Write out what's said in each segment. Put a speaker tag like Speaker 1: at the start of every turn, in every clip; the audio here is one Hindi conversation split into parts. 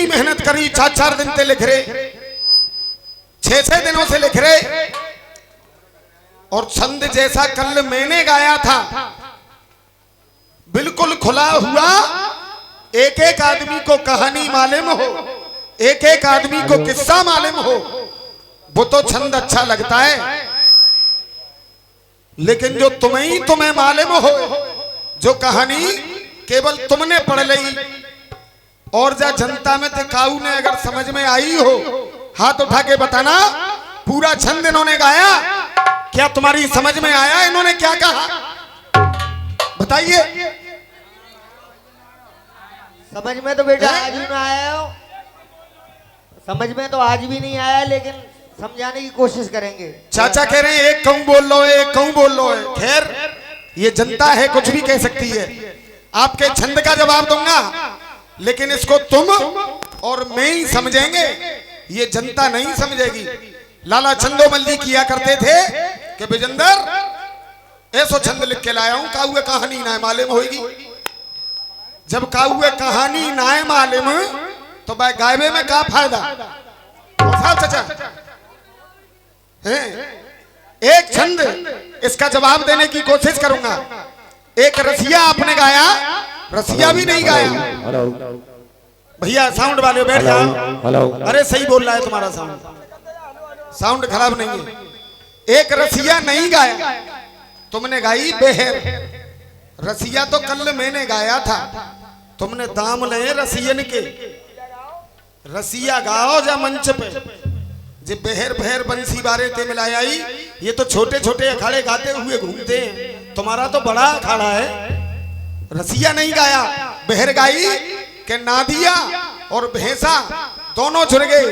Speaker 1: इतनी मेहनत करी, 4-4 दिन से लिख रहे, 6-6 दिनों से लिख रहे, और छंद जैसा कल मैंने गाया था बिल्कुल खुला हुआ। एक एक आदमी को कहानी मालूम हो, एक एक आदमी को किस्सा मालूम हो, वो तो छंद अच्छा लगता है। लेकिन जो तुम्हें मालूम हो, जो कहानी केवल तुमने पढ़ ली और जा जनता में ते काऊ ने अगर समझ में आई हो, हाथ उठा के बताना। पूरा छंद इन्होंने गाया, क्या तुम्हारी समझ में आया इन्होंने क्या कहा? बताइए।
Speaker 2: समझ में तो बेटा आज भी ना आया हो, समझ में तो आज भी नहीं आया, लेकिन समझाने की कोशिश करेंगे।
Speaker 1: चाचा कह रहे हैं एक कहूं बोल लो, एक कहूं बोल लो है। खैर ये जनता है, कुछ भी कह सकती है। आपके छंद का जवाब दूंगा, लेकिन इसको तुम और मैं ही समझेंगे, ये जनता नहीं समझेगी। लाला चंदोमल्ली किया करते थे कि विजेंदर ऐसो छंद लिख के लाया हूं, काहुए कहानी ना मालूम होगी। जब काहुए कहानी ना मालूम तो भाई गायबे में क्या फायदा? चाचा एक छंद इसका जवाब देने की कोशिश करूंगा। एक रसिया आपने गाया, रसिया भी नहीं गाया। भैया साउंड वाले बैठ जाओ। अरे सही बोल रहा है तुम्हारा साउंड खराब नहीं है। एक रसिया नहीं गाया, तुमने गाई बेहर। रसिया तो कल मैंने गाया था, तुमने दाम ले रसियन के। रसिया गाओ जा मंच पे, जे बेहर बहर बंसी बारे ते मिलाई। ये तो छोटे छोटे अखाड़े गाते हुए घूमते हैं, तुम्हारा तो बड़ा अखाड़ा है। रसिया नहीं गाया, बेहर गाई के नादिया और भैंसा दोनों जुड़ गए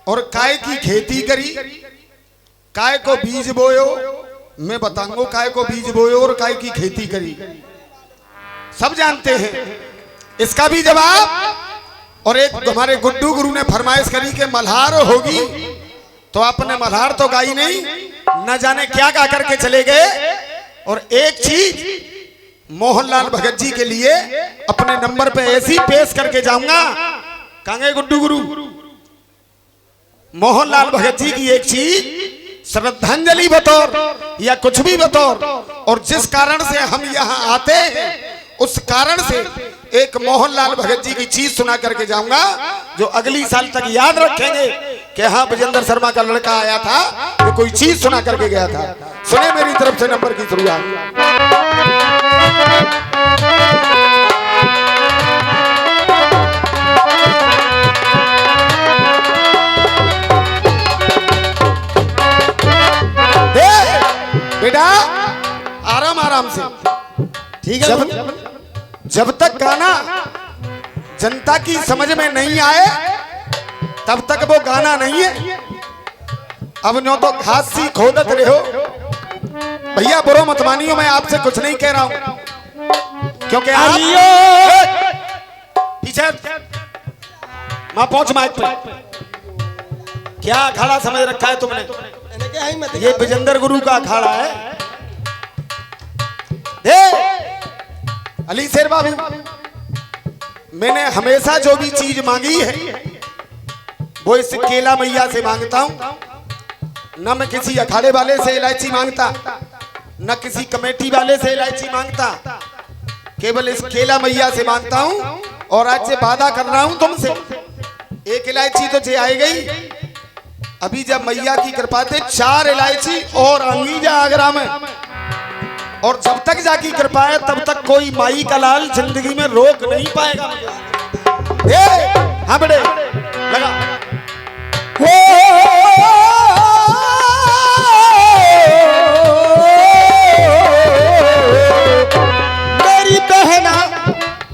Speaker 1: और काय की खेती करी। काय को बीज बोयो, मैं बताऊंगा काय को बीज बोयो और काय की खेती करी, सब जानते हैं इसका भी जवाब। और एक हमारे गुड्डू गुरु ने फरमाइश करी कि मल्हार होगी, तो आपने मल्हार तो गाई नहीं, न जाने क्या गा करके चले गए। और एक चीज मोहनलाल भगत जी के लिए अपने नंबर पे ऐसी पेश करके जाऊंगा, कहेंगे गुड्डू गुरु मोहनलाल भगत जी की एक चीज श्रद्धांजलि बतौर या कुछ भी बतौर, और जिस कारण से हम यहाँ आते हैं उस कारण से एक मोहनलाल भगत जी की चीज सुना करके जाऊंगा, जो अगली साल तक याद रखेंगे कि हाँ विजेंद्र शर्मा का लड़का आया था, वो कोई चीज सुना करके गया था। सुने मेरी तरफ से नंबर की शुरुआत। बेटा आराम आराम से, ठीक है। जब तक गाना जनता की समझ में नहीं आए तब तक वो गाना नहीं है। अब नो तो घास सी खोदत रहे हो। भैया बुरो मत मानियो, मैं आपसे कुछ नहीं कह रहा हूं, क्योंकि आप पीछे मां पहुंच माइक पे। क्या अखाड़ा समझ रखा है तुमने? ये विजेंद्र गुरु का अखाड़ा है। अली शेर बाबू, मैंने हमेशा जो भी चीज मांगी है वो इस केला मैया से मांगता हूं। न मैं किसी अखाड़े वाले से इलायची मांगता, न किसी कमेटी वाले से इलायची मांगता, केवल इस केला मैया से मांगता हूं। और आज से वादा कर रहा हूं तुमसे, एक इलायची तो जे आई गई, अभी जब मैया की कृपा से 4 इलायची और अंगीजा आगरा में। और जब तक जाकी कृपा है तब तक कोई माई का लाल जिंदगी में रोक नहीं पाएगा। हाँ बेटे लगा।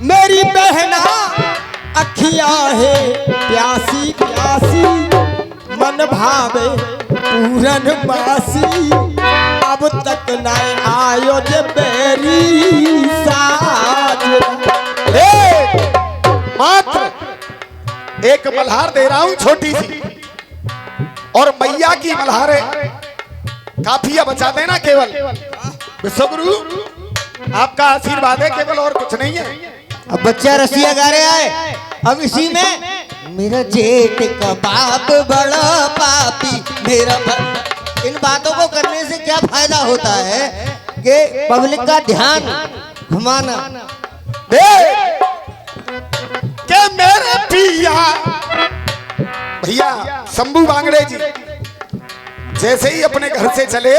Speaker 2: मेरी बहना अखियां है प्यासी प्यासी, मन भावे पूरन बासी, अब तक न आयो जे बेरी साज।
Speaker 1: मात्र एक मल्हार दे रहा हूं छोटी सी, और मैया की मल्हार है, काफिया बचा देना केवल। विश्वगुरु आपका आशीर्वाद है केवल, और कुछ नहीं है।
Speaker 2: अब बच्चा रसिया गा रहे आए। अब इसी में मेरा जेठ का बाप बड़ा पापी मेरा इन बातों को करने से क्या फायदा होता है कि पब्लिक का ध्यान घुमाना।
Speaker 1: के मेरे पिया भैया शंभू बांगड़े जी जैसे ही अपने घर से चले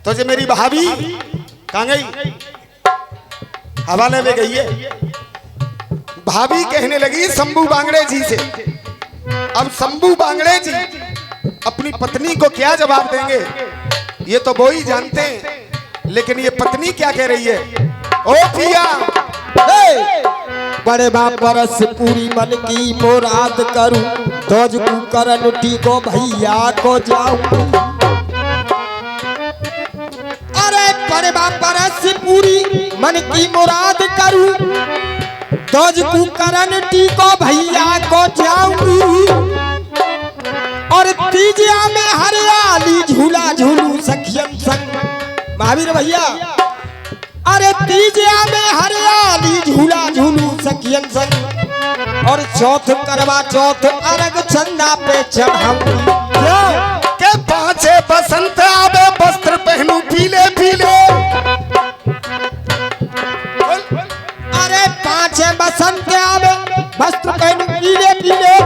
Speaker 1: तो जो मेरी भाभी कहाँ गई, हवाले में गई है। भाभी कहने लगी शंभू बांगड़े जी से। अब शंभू बांगड़े जी अपनी पत्नी को क्या जवाब देंगे ये तो वो ही जानते हैं, लेकिन ये पत्नी क्या कह रही है। ओ पिया
Speaker 3: बड़े बाप परस पूरी मन की मुराद करूं, दोज कुकरन टीको भैया को जाऊं। अरे बड़े बाप परस पूरी मन की मुराद करूं, दोज कुकरन टीको भैया को जाऊंगी। और तीजिया में हरियाली झूला झूलू सखियन संग। महावीर भैया अरे तीजिया में हरियाली झूला झूलू सखियन संग। और चौथ करवा चौथ अर्घ चंदा पे चढ़ाऊंगी।
Speaker 1: के पांचे बसंत आवे वस्त्र पहनू पीले पीले।
Speaker 3: अरे पांचे बसंत आवे वस्त्र पहनू पीले पीले।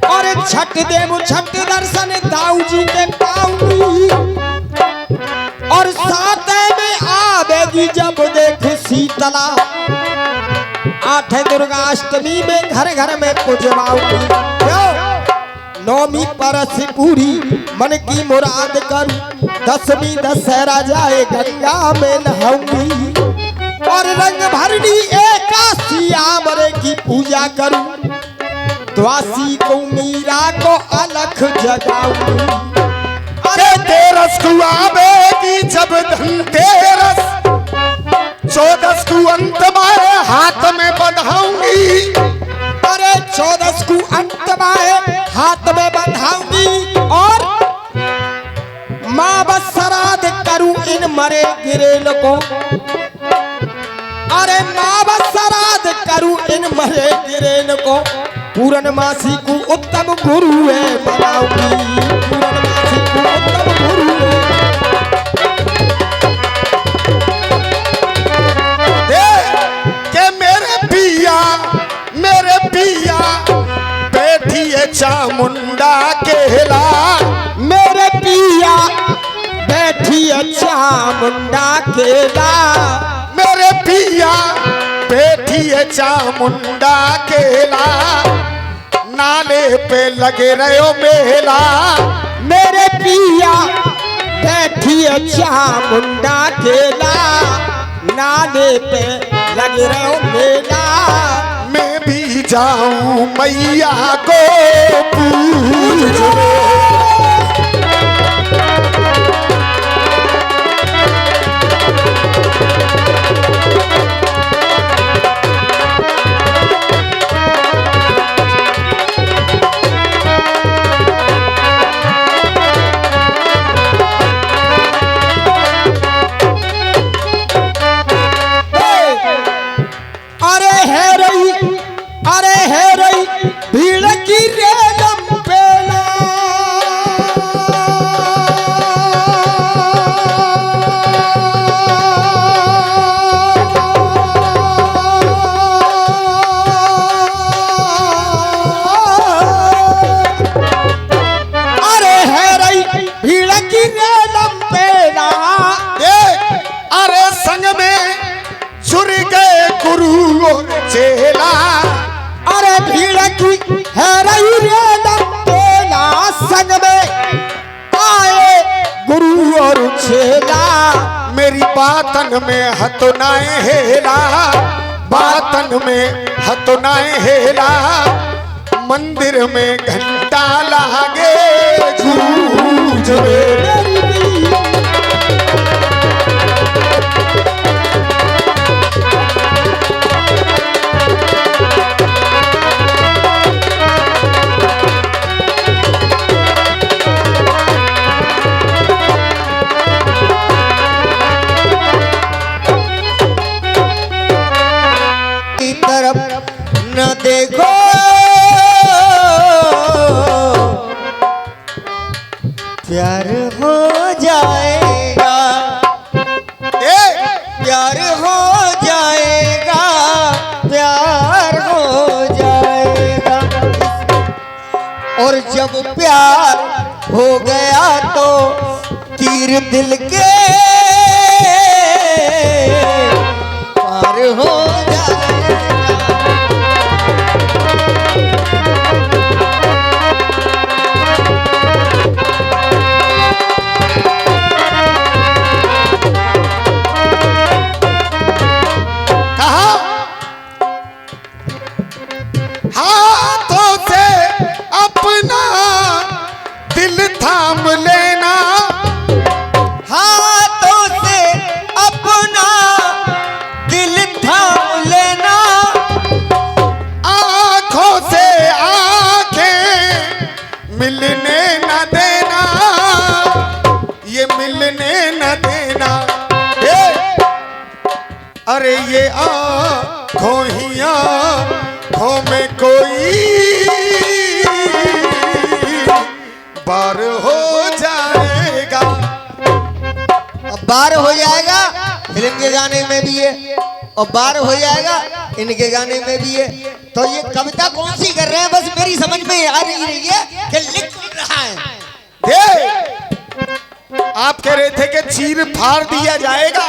Speaker 3: और छठ देव छठ दर्शन दाऊ जी के पाऊंगी। और साथ में आवेगी जब देख शीतला, आठ दुर्गाष्टमी में घर घर में पुजवाऊंगी। नौमी परस पूरी मन की मुराद करूं, दसवीं दशहरा जाए गंगा में नहाऊंगी। और रंग भरनी एकादशी आमरे की पूजा करूं, द्वासी को मीरा को अलख जगाऊंगी।
Speaker 1: अरे तेरस को आवेगी जब धनतेरस, चौदस को अंत में हाथ में बंधाऊंगी।
Speaker 3: अरे चौदस को अंत में हाथ में बंधाऊंगी। और माँ बस श्राद्ध करूं इन मरे गिरेल को। अरे माँ बस श्राद्ध करूं इन मरे गिरेल को। पूर्णमासी को उत्तम गुरु है बनाऊंगी। पूर्णमासी को उत्तम गुरु
Speaker 1: के मेरे पिया बैठी है चामुंडा केला।
Speaker 3: मेरे पिया बैठी चामुंडा केला।
Speaker 1: मेरे पिया बैठी है चामुंडा केला, नाले पे लगे रहो मेला।
Speaker 3: मेरे पिया बैठी चामुंडा केला, नाले पे लगे रहो मेला।
Speaker 1: मैं भी जाऊं मैया को पूजने।
Speaker 3: अरे है रही भीड़ की रेलम पेला। अरे है रही भीड़ की रेलम पेला।
Speaker 1: अरे संग में जुड़ गए गुरु और चेला।
Speaker 3: अरे भीड़ की है रही रेलम पेला, संग में आए गुरु और चेला।
Speaker 1: मेरी बातन में हतुनाए हेला, बातन में हतुनाए हेला। मंदिर में घंटा लागे झूझ में।
Speaker 2: न देखो प्यार हो जाएगा, प्यार हो जाएगा, प्यार हो जाएगा। और जब प्यार हो गया तो तीर दिल के पार हो जाएगा।
Speaker 1: कहा हाथों से अपना दिल थाम लेना,
Speaker 2: हाथों से अपना दिल थाम लेना,
Speaker 1: आंखों से आंखें मिलने न देना, ये मिलने न देना। अरे ये आँखों ही आँखों में कोई बार हो जाएगा।
Speaker 2: अब बार हो जाएगा फिल्म के गाने में भी है और बार हो जाएगा इनके गाने में भी है। तो ये कविता कौन सी कर रहे हैं बस मेरी समझ में आ रही है कि लिख रहा है।
Speaker 1: आप कह रहे थे कि चीर फाड़ दिया जाएगा,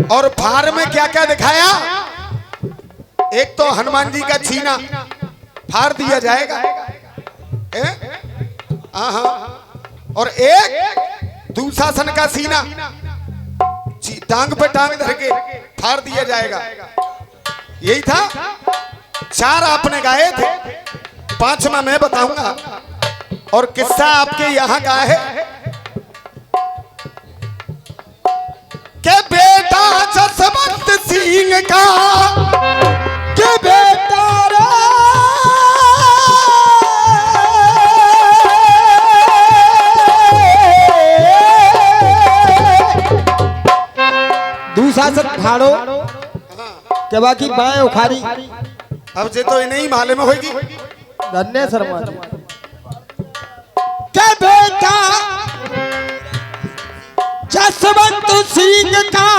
Speaker 1: और फाड़ में क्या क्या दिखाया? एक तो हनुमान जी का छीना फाड़ दिया जाएगा, और एक दुशासन का सीना टांग पे टांग धर के फाड़ दिया जाएगा। यही था। 4 आपने गाए थे, 5वां मैं बताऊंगा। और किस्सा आपके यहाँ का है कि बेटा जसवंत सिंह का,
Speaker 3: के बेटा रे दुशासन फाड़ो के बाकी बाएं उखाड़ी।
Speaker 1: अब जे तो इन्हें ही मालूम होगी।
Speaker 3: धन्य शर्मा के बेटा जसवंत सिंह का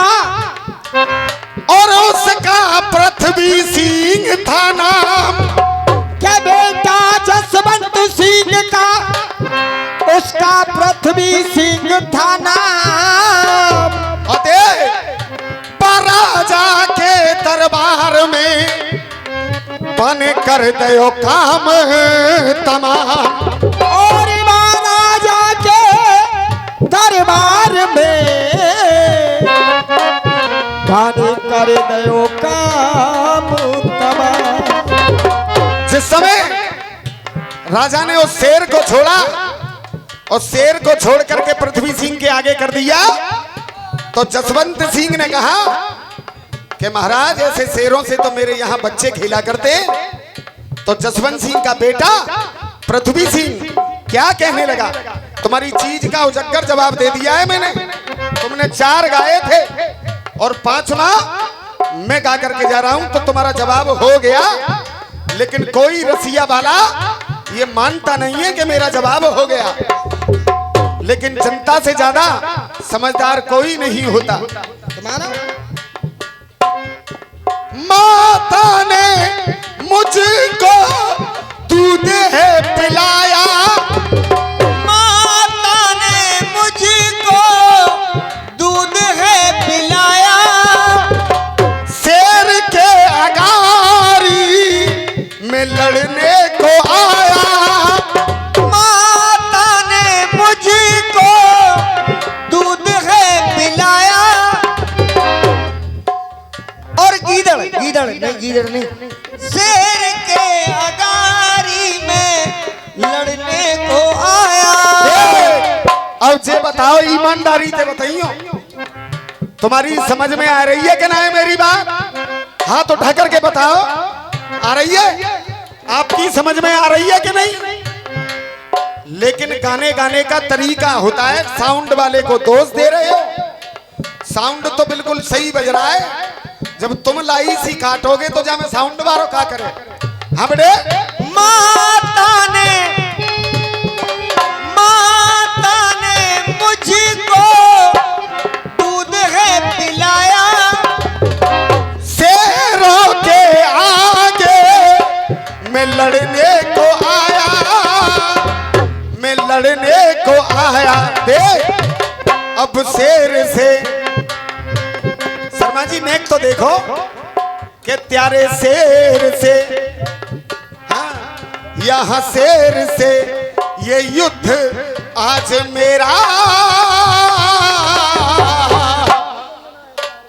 Speaker 1: और उसका पृथ्वी सिंह था नाम,
Speaker 3: के बेटा जसवंत सिंह का उसका पृथ्वी सिंह था नाम।
Speaker 1: राजा के दरबार में बन कर दयो काम तमाम,
Speaker 3: और महाराजा के दरबार में बन कर दयो काम तमाम।
Speaker 1: जिस समय राजा ने उस शेर को छोड़ा और शेर को छोड़ करके पृथ्वी सिंह के आगे कर दिया, तो जसवंत सिंह ने कहा कि महाराज ऐसे शेरों से तो मेरे यहाँ बच्चे खेला करते। तो जसवंत सिंह का बेटा पृथ्वी सिंह क्या कहने लगा, तुम्हारी चीज का उजागर जवाब दे दिया है मैंने। तुमने 4 गाए थे और 5वां मैं गा करके जा रहा हूं, तो तुम्हारा जवाब हो गया। लेकिन कोई रसिया वाला ये मानता नहीं है कि मेरा जवाब हो गया। लेकिन जनता से ज्यादा समझदार कोई नहीं होता। माता ने मुझको दूध है पिलाया,
Speaker 2: माता ने मुझको दूध है पिलाया,
Speaker 1: शेर के अगारी में लड़ने को आया,
Speaker 2: माता ने मुझको दूध है पिलाया। और गीदड़ गीदड़ नहीं, गीदड़ नहीं, शेर के अगारी में लड़ने को आया।
Speaker 1: अब जे बताओ ईमानदारी से बताइयो, तुम्हारी समझ में आ रही है कि ना है मेरी बात? हाथ उठा करके बताओ, आ रही है? आपकी समझ में आ रही है कि नहीं? लेकिन गाने का तरीका होता है। साउंड वाले को दोष दे रहे हो, साउंड तो बिल्कुल सही बज रहा है, जब तुम लाई सी काटोगे तो जा मैं साउंड बारो का करे। हाँ बेटे,
Speaker 2: माता ने मुझको दूध है पिलाया,
Speaker 1: शेरों के आगे मैं लड़ने को आया, मैं लड़ने को आया। देख अब शेर से, शर्मा जी नेक तो देखो कि त्यारे शेर से, हाँ यहाँ शेर से ये युद्ध आज मेरा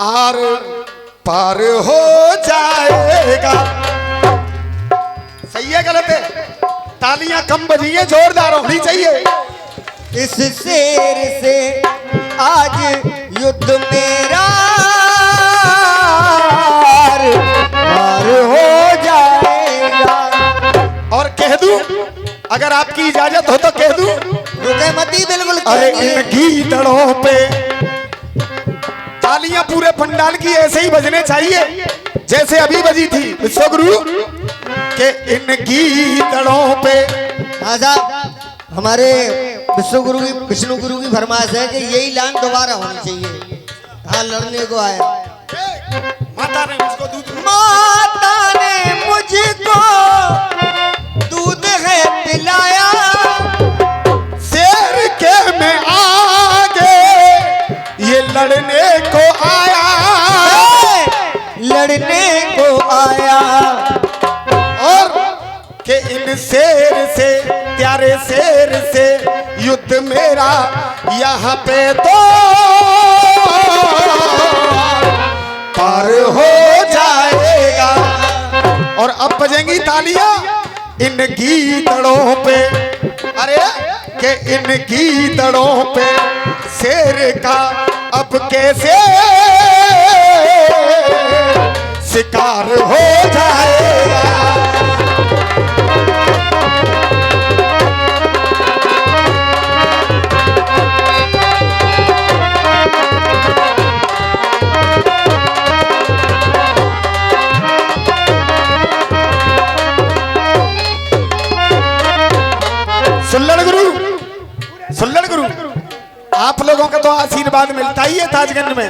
Speaker 1: आर पार हो जाएगा। सही है गलत है? तालियां कम बजिए, जोरदार होनी चाहिए।
Speaker 2: इस शेर से आज युद्ध मेरा पार हो जाएगा।
Speaker 1: और कह दूं, अगर आपकी इजाजत हो तो कह दूं,
Speaker 2: रुके मती बिल्कुल।
Speaker 1: अरे इन गीदड़ों पे तालियां पूरे पंडाल की ऐसे ही बजने चाहिए जैसे अभी बजी थी विश्वगुरु के इन गीदड़ों पे।
Speaker 2: हाँ साहब, हमारे विष्णु गुरु की फरमाइश है कि यही लाइन दोबारा होनी चाहिए। हाँ, लड़ने को आया।
Speaker 1: माता ने मुझको दूध
Speaker 2: दूध है पिलाया,
Speaker 1: शेर के में आगे ये लड़ने को आया,
Speaker 2: लड़ने को आया।
Speaker 1: और के इन शेर से, प्यारे शेर से युद्ध मेरा यहाँ पे तो पार हो जाएगा। और अब बजेंगी तालियां इन गीदड़ों पे, अरे के इन गीदड़ों पे शेर का अब कैसे शिकार हो जाएगा। सुल्लड़ गुरु, आप लोगों का तो आशीर्वाद मिलता ही है ताजगंज में।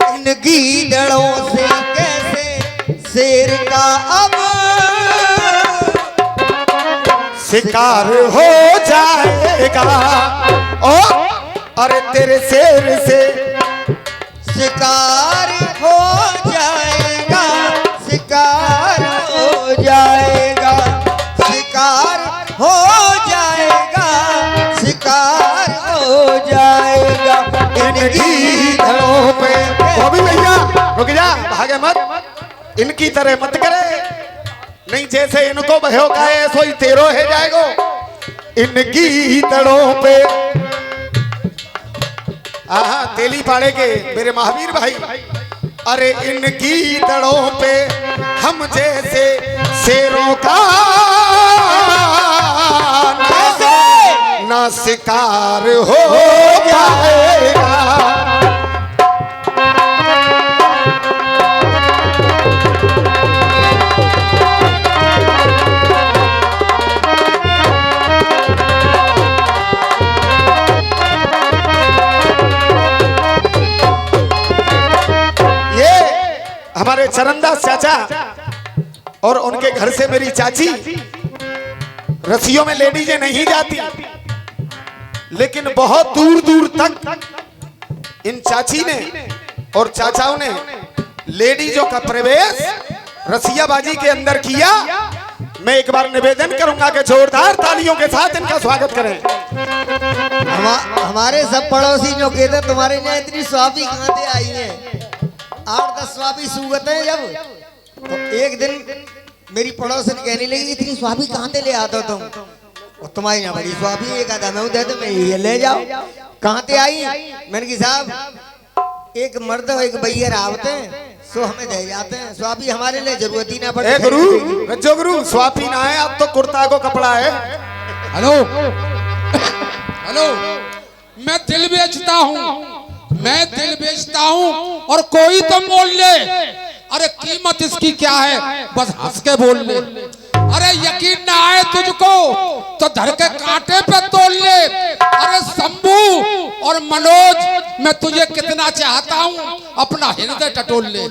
Speaker 2: इन गीदड़ों से कैसे शेर का अब
Speaker 1: शिकार हो जाएगा। ओ अरे तेरे शेर से
Speaker 2: शिकार हो जाएगा, शिकार हो जाएगा, शिकार हो जाएगा, शिकार हो जाएगा।
Speaker 1: इन गीदड़ों पे। वो भी भैया रुक जा, भागे मत, इनकी तरह मत करे, नहीं जैसे इनको भयो का है सोई तेरो है जाएगो। इन गीदड़ों पे आहा तेली पाड़े के मेरे महावीर भाई, अरे इन गीदड़ों पे हम जैसे शेरों का ना शिकार हो जाएगा। हमारे चरणदास चाचा और उनके घर से मेरी चाची, रस्सियों में लेडीजें नहीं जाती, लेकिन बहुत दूर दूर तक इन चाची ने और चाचाओं ने लेडीजों का प्रवेश रसियाबाजी के अंदर किया। मैं एक बार निवेदन करूंगा कि जोरदार तालियों के साथ इनका स्वागत करें।
Speaker 2: हमारे सब पड़ोसी जो कहते तुम्हारे यहाँ इतनी स्वाभी कहाँ से आई है, 8-10 स्वाभी सूगत है। जब तो एक दिन मेरी पड़ोसन कहने लगी इतनी स्वाभी कहाँ से ले आते हो तुम, और तुम्हारी यहाँ बड़ी स्वाभी एक आधा मैं दे दो, मैं ये ले जाओ। कहाँ से आई? मैंने कहा साहब एक मर्द और एक भैया आवते हैं सो हमें दे जाते हैं, स्वाभी हमारे लिए जरूरत ही ना पड़े।
Speaker 1: गुरु रज्जो गुरु स्वापी ना है, अब तो कुर्ता को कपड़ा है।
Speaker 4: हेलो हेलो, मैं दिल बेचता हूँ, मैं दिल बेचता हूँ और कोई तो मोल ले। अरे कीमत इसकी क्या है, बस हंस के बोल ले। अरे यकीन ना आए तुझको तो धर के कांटे पे तोल ले। अरे शंभू और मनोज, मैं तुझे कितना चाहता हूँ, अपना हृदय टटोल ले।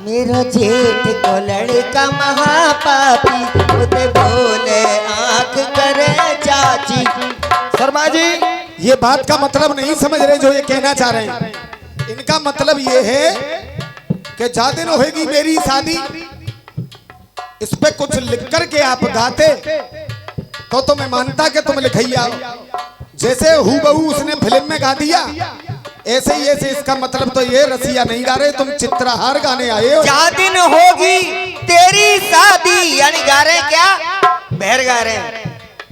Speaker 2: मेरा जेठ को लड़का महापापी, उते बोले आंख करे चाची।
Speaker 3: शर्मा जी,
Speaker 1: ये बात का मतलब नहीं समझ रहे जो ये कहना चाह रहे हैं। इनका मतलब ये है कि ज्यादा दिन होगी मेरी शादी, इस पे कुछ लिख करके आप गाते तो मैं मानता कि तुम लिखैया। जैसे हूबहू उसने फिल्म में गा दिया, ऐसे ही ऐसे इसका मतलब तो ये रसिया नहीं गा रहे, तुम चित्रहार गाने आए हो।
Speaker 2: क्या दिन होगी तेरी शादी, यानी गा रहे क्या, बहर गा रहे हैं,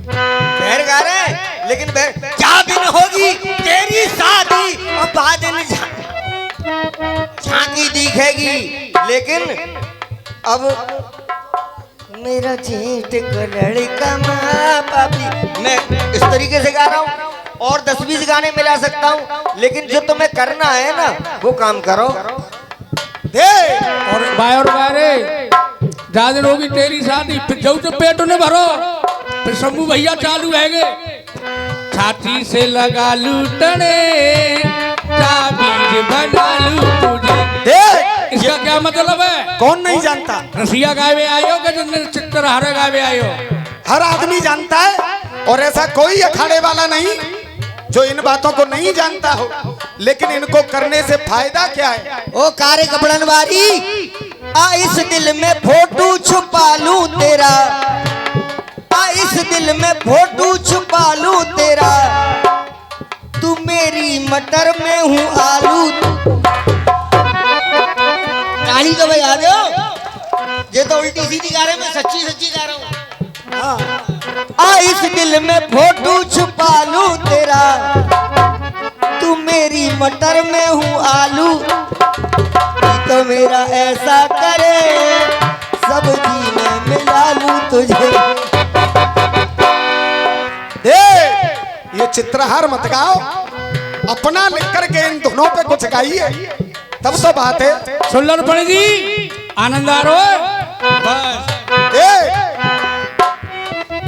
Speaker 2: बहर गा रहे हैं, लेकिन क्या दिन होगी तेरी शादी और बाद में झांकी दिखेगी। लेकिन अब मेरा जेठ को लड़का माँ पापी, मैं इस तरीके से गा रहा हूँ और 10-20 गाने मिला सकता हूँ, लेकिन जो तुम्हें करना है ना वो काम करो।
Speaker 1: दे
Speaker 5: और रे ज्यादा होगी तेरी शादी, फिर जाऊ तो पेट ने भरो, फिर शंभू भैया चालू है छाती से लगा लूटने बीज बना लू तुझे।
Speaker 1: इसका
Speaker 5: क्या मतलब है?
Speaker 1: कौन नहीं जानता?
Speaker 5: रसिया गावे आयो कि चित्रहार गावे आयो?
Speaker 1: हर आदमी जानता है, और ऐसा कोई अखाड़े वाला नहीं जो इन बातों को नहीं जानता हो। लेकिन इनको करने से फायदा क्या है?
Speaker 2: ओ कारे कपड़न वाली, आ इस दिल में फोटो छुपा लूं तेरा, आ इस दिल में फोटो छुपा लूं तेरा, तू मेरी मटर में हूँ आलू। गाली तो बजा दो, ये तो उल्टी सीधी गा रहे, मैं सच्ची सच्ची गा रहा हूँ। आ इस दिल में फोटो छुपा लूं तेरा, तू मेरी मटर में हूँ आलू, तो मेरा ऐसा करे सब्जी में मिला लूं तुझे।
Speaker 1: ये चित्रहार मत गाओ, अपना लिख करके इन दोनों पे कुछ गाइए, तब तो बात है।
Speaker 5: सुन पड़ेगी, आनंद आ रहा है बस।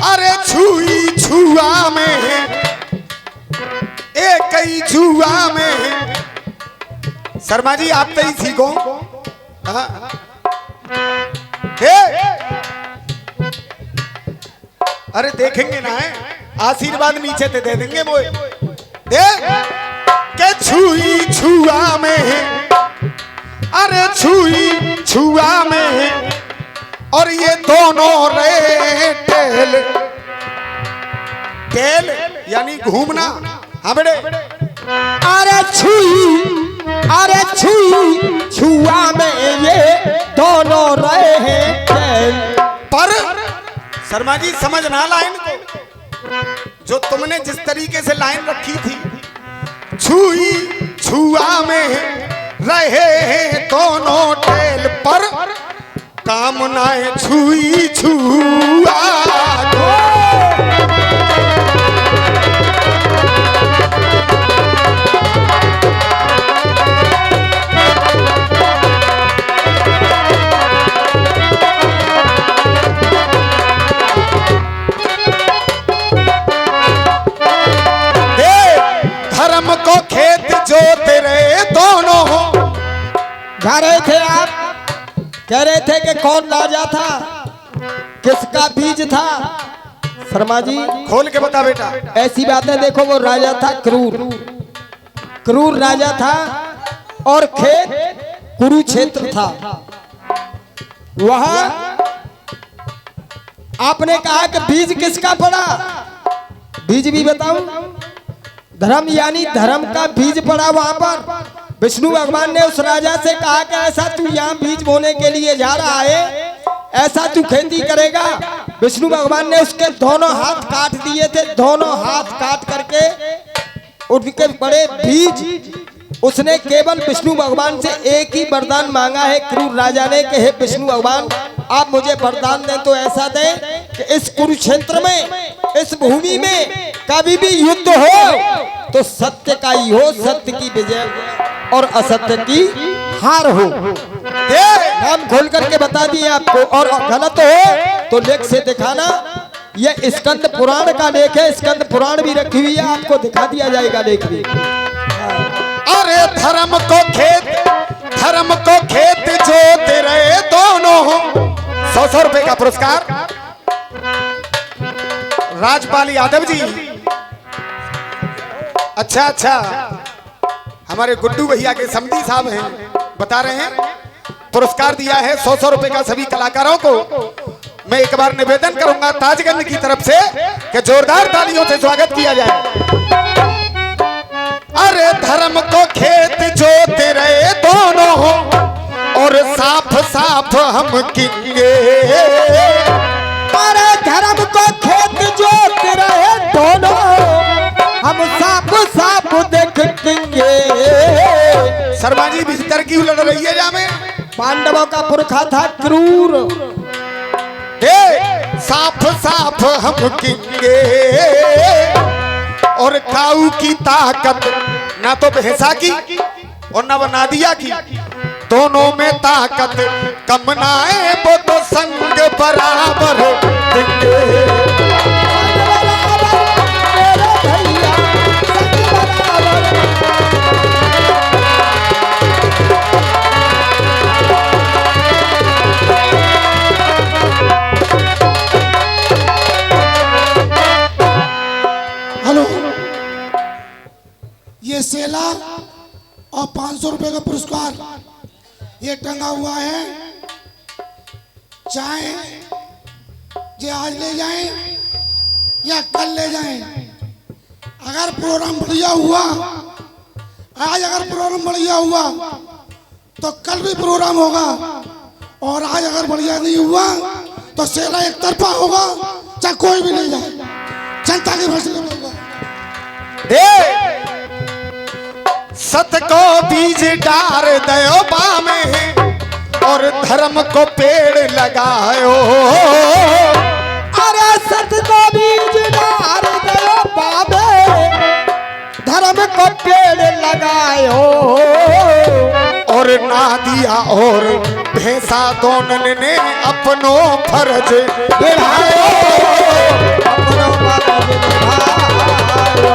Speaker 1: अरे छुई छुआ में एक ही छुआ में, शर्मा जी आप तो ही सीखो। अरे देखेंगे ना है, आशीर्वाद नीचे ते दे देंगे वो। के छुई छुआ में, अरे छुई छुआ में, और ये दोनों रे टेल, टेल यानी घूमना। हाँ बेटे,
Speaker 3: अरे छुई छुआ में ये दोनों रहे हैं।
Speaker 1: पर शर्मा जी समझ ना लाइन को, जो तुमने जिस तरीके से लाइन रखी थी, छुई छुआ में रहे हैं दोनों टेल, पर कामना है छुई छुआ। धर्म को खेत जोत रहे दोनों।
Speaker 3: गा रहे थे आप, कह रहे थे कि कौन राजा था, किसका बीज था। शर्मा जी
Speaker 1: खोल के बता बेटा।
Speaker 3: ऐसी बातें देखो, वो राजा था क्रूर, क्रूर राजा था, और खेत कुरुक्षेत्र था। वहां आपने कहा कि बीज किसका पड़ा, बीज भी बताऊं? धर्म यानी धर्म का बीज पड़ा वहां पर। विष्णु भगवान ने उस राजा से कहा कि ऐसा तू यहाँ बीज बोने के लिए जा रहा है, ऐसा तू खेती करेगा। विष्णु भगवान ने उसके दोनों हाथ काट दिए थे, दोनों हाथ काट करके उनके बड़े बीज। उसने केवल विष्णु भगवान से एक ही वरदान मांगा है क्रूर राजा ने कि हे विष्णु भगवान, आप मुझे वरदान दें तो ऐसा दें कि इस कुरुक्षेत्र में, इस भूमि में कभी भी युद्ध हो तो सत्य का ही हो, सत्य की विजय और असत्य की हार हो। नाम खोल करके बता दिए आपको, और गलत हो तो लेख से दिखाना। ये स्कंद पुराण का लेख है, स्कंद पुराण भी रखी हुई है, आपको दिखा दिया जाएगा लेख भी।
Speaker 1: अरे धर्म को खेत जोते रहे दोनों। 100 रुपए का पुरस्कार राजपाल यादव जी। अच्छा, हमारे गुड्डू भैया के समधी साहब हैं, बता रहे हैं पुरस्कार दिया है 100 रुपए का सभी कलाकारों को। मैं एक बार निवेदन करूंगा ताजगंज की तरफ से कि जोरदार तालियों से स्वागत किया जाए। अरे धर्म को खेत जोते रहे दोनों और साफ साफ हम किंगे।
Speaker 3: अरे धर्म को खेत जोते रहे दोनों, हम साफ साफ देखेंगे।
Speaker 1: शर्मा जी भीतर की लड़ रही है जामे।
Speaker 3: पांडवों का पुरखा था क्रूर।
Speaker 1: साफ साफ हम किंगे और काऊ की ताकत ना तो भैंसा की और ना नादिया की, दोनों में ताकत कम ना है, वो तो संग बराबर
Speaker 6: ये सेला और 500 रुपए का पुरस्कार ये टंगा हुआ है। चाहे ये आज ले जाएं या कल ले जाएं। अगर प्रोग्राम बढ़िया हुआ, आज अगर प्रोग्राम बढ़िया हुआ तो कल भी प्रोग्राम होगा, और आज अगर बढ़िया नहीं हुआ तो सेला एक तरफा होगा, चाहे कोई भी नहीं जाए, जनता की फैसले में होगा।
Speaker 1: सत को बीज डार दयो बामे और धर्म को पेड़ लगायो।
Speaker 3: अरे सत को बीज डार दयो बामे, धर्म को पेड़ लगायो।
Speaker 1: और नादिया और भैंसा दोनों ने अपनो फर्ज निभायो।
Speaker 3: अपनो फर्ज निभायो।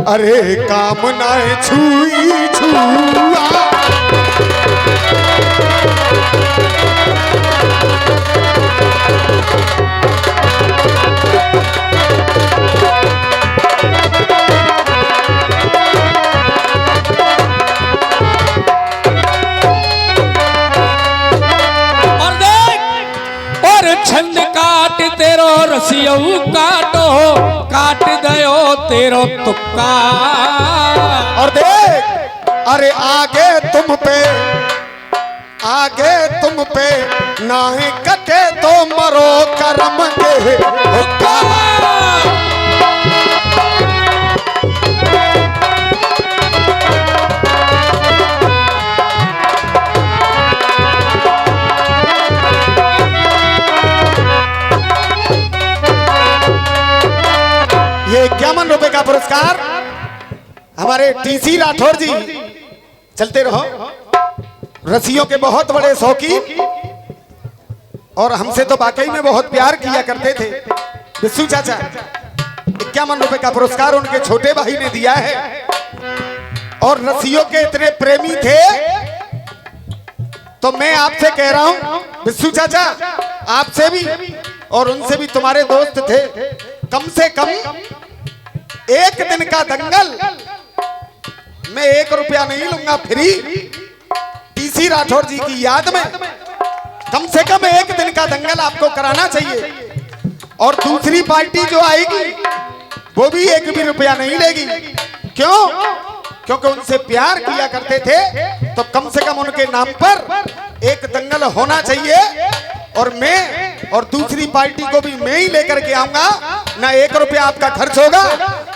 Speaker 1: अरे कामनाएं छुई छुआ।
Speaker 5: छंद काट तेरो रसियऊ काटो, काट दयो तेरो तुक्का।
Speaker 1: और देख, अरे आगे तुम पे नाहे कटे तो मरो करम के हुक्का। ये 51 रुपए का पुरस्कार हमारे टीसी राठौर जी, चलते रहो, रसियों के बहुत बड़े शौकीन और हमसे तो वाकई में बहुत प्यार किया करते थे। विशु चाचा 51 रुपए का पुरस्कार उनके छोटे भाई ने दिया है और रसियों के इतने प्रेमी थे तो मैं आपसे कह रहा हूं विशु चाचा, आपसे भी और उनसे भी तुम्हारे दोस्त थे, कम से कम एक दिन का दंगल मैं 1 रुपया नहीं लूंगा फ्री, टीसी राठौर जी की याद में कम से कम एक दिन का दंगल आपको कराना चाहिए। और दूसरी पार्टी जो आएगी वो भी 1 भी रुपया नहीं लेगी। क्यों? क्योंकि उनसे प्यार किया करते थे, तो कम से कम उनके नाम पर एक दंगल होना चाहिए। और मैं और दूसरी पार्टी को भी मैं ही लेकर के आऊंगा, ना 1 रुपया आपका खर्च होगा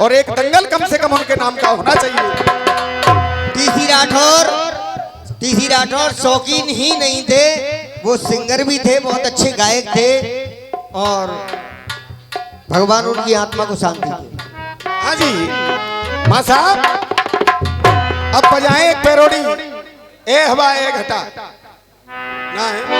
Speaker 1: और एक दंगल कम से कम उनके नाम का होना चाहिए।
Speaker 2: टीसी राठौर शौकीन ही नहीं थे, वो सिंगर भी थे, बहुत अच्छे गायक थे और भगवान उनकी आत्मा को शांति दे।
Speaker 1: हाँ जी मां साहब, अब बजाएं एक पैरोडी, ए हवा ए घटा ना है।